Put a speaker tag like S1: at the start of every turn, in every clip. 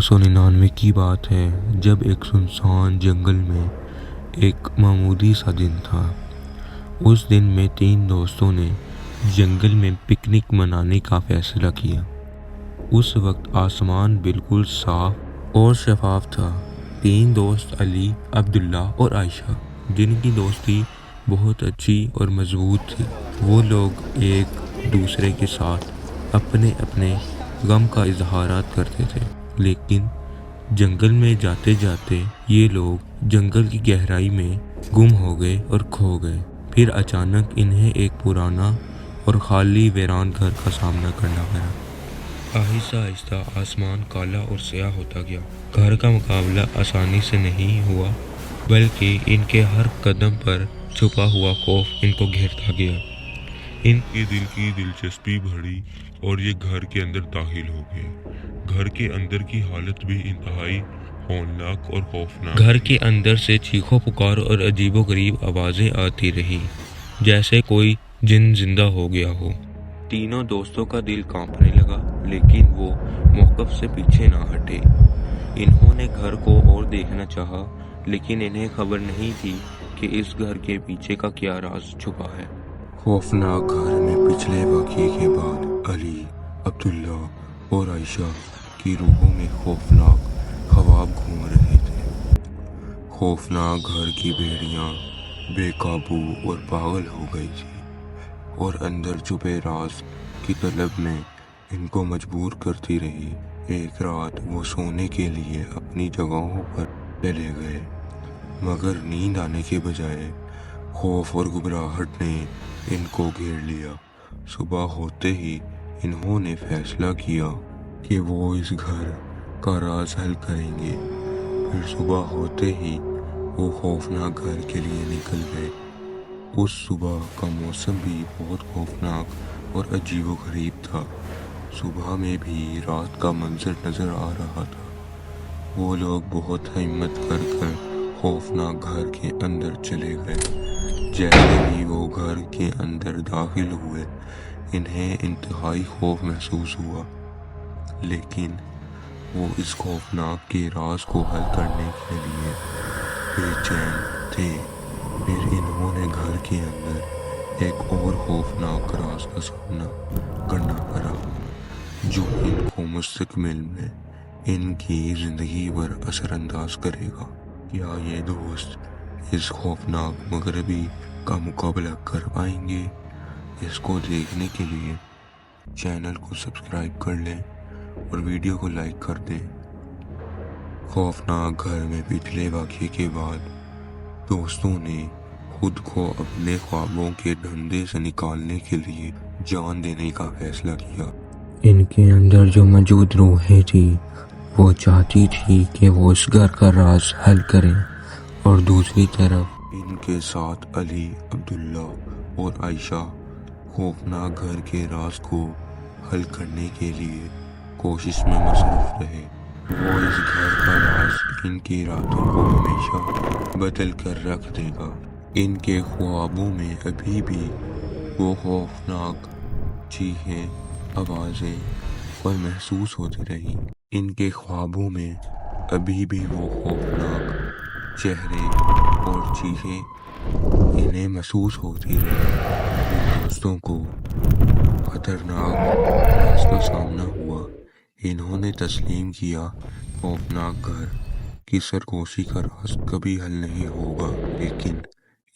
S1: 1999 کی بات ہے جب ایک سنسان جنگل میں ایک معمولی سا دن تھا۔ اس دن میں 3 دوستوں نے جنگل میں پکنک منانے کا فیصلہ کیا۔ اس وقت آسمان بالکل صاف اور شفاف تھا۔ 3 دوست علی، عبداللہ اور عائشہ، جن کی دوستی بہت اچھی اور مضبوط تھی، وہ لوگ ایک دوسرے کے ساتھ اپنے اپنے غم کا اظہارات کرتے تھے۔ لیکن جنگل میں جاتے جاتے یہ لوگ جنگل کی گہرائی میں گم ہو گئے اور کھو گئے۔ پھر اچانک انہیں ایک پرانا اور خالی ویران گھر کا سامنا کرنا پڑا۔ آہستہ آہستہ آسمان کالا اور سیاہ ہوتا گیا۔ گھر کا مقابلہ آسانی سے نہیں ہوا، بلکہ ان کے ہر قدم پر چھپا ہوا خوف ان کو گھیرتا گیا۔ ان کے دل کی دلچسپی بڑھی اور یہ گھر کے اندر داخل ہو گئے۔ گھر کے اندر کی حالت بھی انتہائی ہولناک اور خوفناک۔ گھر کے اندر سے چیخو پکار اور عجیب و غریب آوازیں آتی رہی، جیسے کوئی جن زندہ ہو گیا ہو۔ تینوں دوستوں کا دل کانپنے لگا، لیکن وہ موقف سے پیچھے نہ ہٹے۔ انہوں نے گھر کو اور دیکھنا چاہا، لیکن انہیں خبر نہیں تھی کہ اس گھر کے پیچھے کا کیا راز چھپا ہے۔ خوفناک گھر میں پچھلے واقعے کے بعد علی، عبداللہ اور عائشہ کی روحوں میں خوفناک خواب گھوم رہے تھے۔ خوفناک گھر کی بھیڑیاں بے قابو اور پاگل ہو گئی تھی اور اندر چھپے راز کی طلب میں ان کو مجبور کرتی رہی۔ ایک رات وہ سونے کے لیے اپنی جگہوں پر چلے گئے، مگر نیند آنے کے بجائے خوف اور گھبراہٹ نے ان کو گھیر لیا۔ صبح ہوتے ہی انہوں نے فیصلہ کیا کہ وہ اس گھر کا راز حل کریں گے۔ پھر صبح ہوتے ہی وہ خوفناک گھر کے لیے نکل گئے۔ اس صبح کا موسم بھی بہت خوفناک اور عجیب و غریب تھا۔ صبح میں بھی رات کا منظر نظر آ رہا تھا۔ وہ لوگ بہت ہمت کر خوفناک گھر کے اندر چلے گئے۔ جیسے ہی وہ گھر کے اندر داخل ہوئے، انہیں انتہائی خوف محسوس ہوا، لیکن وہ اس خوفناک کے راز کو حل کرنے کے لیے بے چین تھے۔ پھر انہوں نے گھر کے اندر ایک اور خوفناک راز کا سامنا کرنا پڑا، جو ان کو مستقبل میں ان کی زندگی پر اثر انداز کرے گا۔ کیا یہ دوست اس خوفناک مغربی کا مقابلہ کر پائیں گے؟ اس کو دیکھنے کے لیے چینل کو سبسکرائب کر لیں اور ویڈیو کو لائک کر دیں۔ خوفناک گھر میں پچھلے واقعے کے بعد دوستوں نے خود کو اپنے خوابوں کے دھندے سے نکالنے کے لیے جان دینے کا فیصلہ کیا۔ ان کے اندر جو موجود روحیں تھی، وہ چاہتی تھی کہ وہ اس گھر کا راز حل کریں، اور دوسری طرف ان کے ساتھ علی، عبداللہ اور عائشہ خوفناک گھر کے راز کو حل کرنے کے لیے کوشش میں مصروف رہے۔ وہ اس گھر کا راز ان کی راتوں کو ہمیشہ بدل کر رکھ دے گا۔ ان کے خوابوں میں ابھی بھی وہ خوفناک چیخیں، آوازیں اور محسوس ہوتی رہیں۔ ان کے خوابوں میں ابھی بھی وہ خوفناک چہرے اور چیخیں انہیں محسوس ہوتی رہیں۔ ان دوستوں کو خطرناک راز کا سامنا ہوا۔ انہوں نے تسلیم کیا، خوفناک گھر کی سرگوشی کا راز کبھی حل نہیں ہوگا، لیکن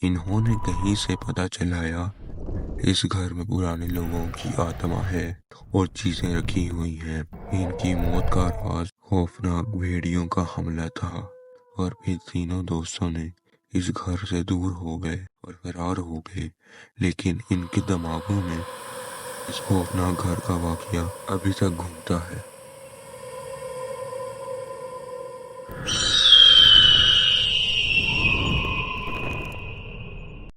S1: انہوں نے کہیں سے پتہ چلایا اس گھر میں پرانے لوگوں کی آتما ہے اور چیزیں رکھی ہوئی ہیں۔ ان کی موت کا راز خوفناک بھیڑیوں کا حملہ تھا، اور پھر تینوں دوستوں نے اس گھر سے دور ہو گئے اور فرار ہو گئے، لیکن ان کے دماغوں میں اس خوفناک گھر کا واقعہ ابھی تک گھومتا ہے۔